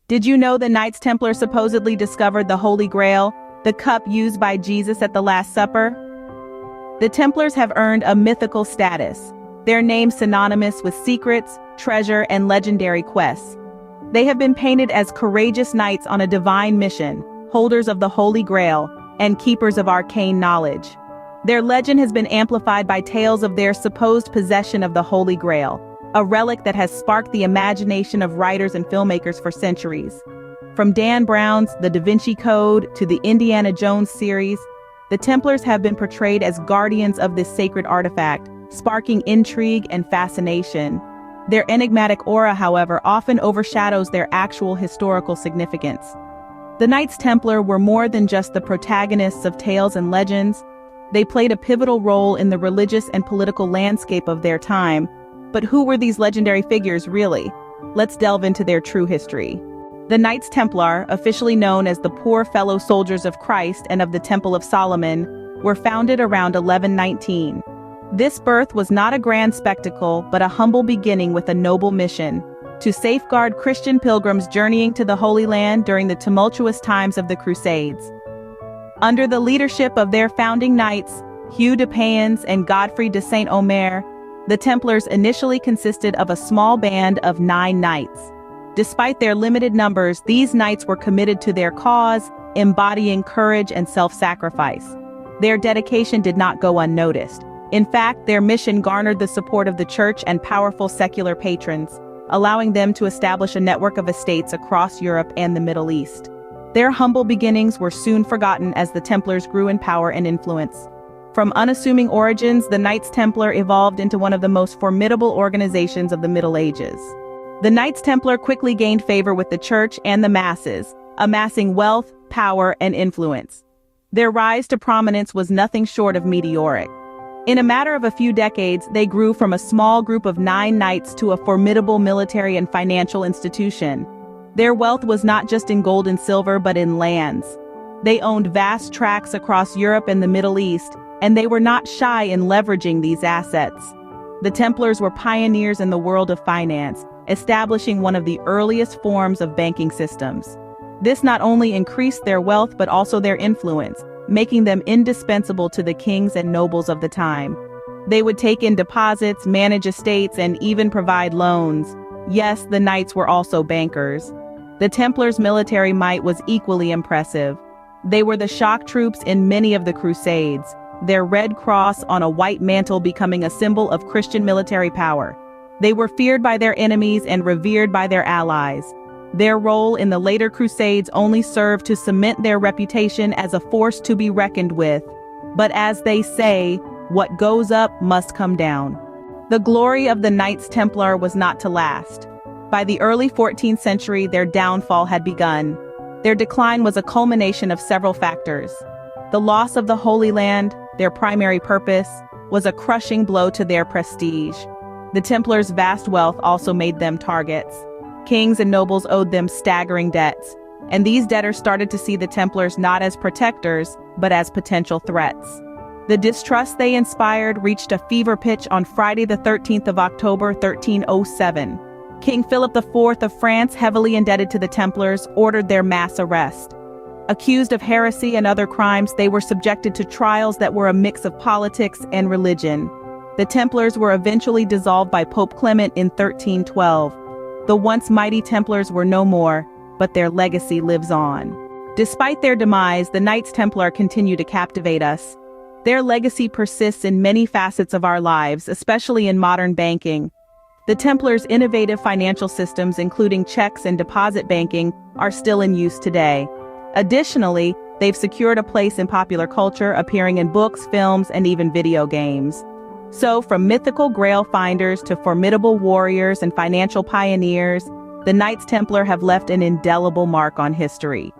Did you know the Knights Templar supposedly discovered the Holy Grail, the cup used by Jesus at the Last Supper? The Templars have earned a mythical status, their name synonymous with secrets, treasure, and legendary quests. They have been painted as courageous knights on a divine mission, holders of the Holy Grail, and keepers of arcane knowledge. Their legend has been amplified by tales of their supposed possession of the Holy Grail, a relic that has sparked the imagination of writers and filmmakers for centuries. From Dan Brown's The Da Vinci Code to the Indiana Jones series, the Templars have been portrayed as guardians of this sacred artifact, sparking intrigue and fascination. Their enigmatic aura, however, often overshadows their actual historical significance. The Knights Templar were more than just the protagonists of tales and legends. They played a pivotal role in the religious and political landscape of their time. But who were these legendary figures really? Let's delve into their true history. The Knights Templar, officially known as the Poor Fellow Soldiers of Christ and of the Temple of Solomon, were founded around 1119. This birth was not a grand spectacle, but a humble beginning with a noble mission: to safeguard Christian pilgrims journeying to the Holy Land during the tumultuous times of the Crusades. Under the leadership of their founding knights, Hugh de Payens and Godfrey de Saint-Omer, the Templars initially consisted of a small band of 9 knights. Despite their limited numbers, these knights were committed to their cause, embodying courage and self-sacrifice. Their dedication did not go unnoticed. In fact, their mission garnered the support of the church and powerful secular patrons, allowing them to establish a network of estates across Europe and the Middle East. Their humble beginnings were soon forgotten as the Templars grew in power and influence. From unassuming origins, the Knights Templar evolved into one of the most formidable organizations of the Middle Ages. The Knights Templar quickly gained favor with the church and the masses, amassing wealth, power, and influence. Their rise to prominence was nothing short of meteoric. In a matter of a few decades, they grew from a small group of 9 knights to a formidable military and financial institution. Their wealth was not just in gold and silver, but in lands. They owned vast tracts across Europe and the Middle East, and they were not shy in leveraging these assets. The Templars were pioneers in the world of finance, establishing one of the earliest forms of banking systems. This not only increased their wealth but also their influence, making them indispensable to the kings and nobles of the time. They would take in deposits, manage estates, and even provide loans. Yes, the knights were also bankers. The Templars' military might was equally impressive. They were the shock troops in many of the Crusades, their red cross on a white mantle becoming a symbol of Christian military power. They were feared by their enemies and revered by their allies. Their role in the later Crusades only served to cement their reputation as a force to be reckoned with. But as they say, what goes up must come down. The glory of the Knights Templar was not to last. By the early 14th century, their downfall had begun. Their decline was a culmination of several factors. The loss of the Holy Land, their primary purpose, was a crushing blow to their prestige. The Templars' vast wealth also made them targets. Kings and nobles owed them staggering debts, and these debtors started to see the Templars not as protectors, but as potential threats. The distrust they inspired reached a fever pitch on Friday the 13th of October, 1307. King Philip IV of France, heavily indebted to the Templars, ordered their mass arrest. Accused of heresy and other crimes, they were subjected to trials that were a mix of politics and religion. The Templars were eventually dissolved by Pope Clement in 1312. The once mighty Templars were no more, but their legacy lives on. Despite their demise, the Knights Templar continue to captivate us. Their legacy persists in many facets of our lives, especially in modern banking. The Templars' innovative financial systems, including checks and deposit banking, are still in use today. Additionally, they've secured a place in popular culture, appearing in books, films, and even video games. So, from mythical grail finders to formidable warriors and financial pioneers, the Knights Templar have left an indelible mark on history.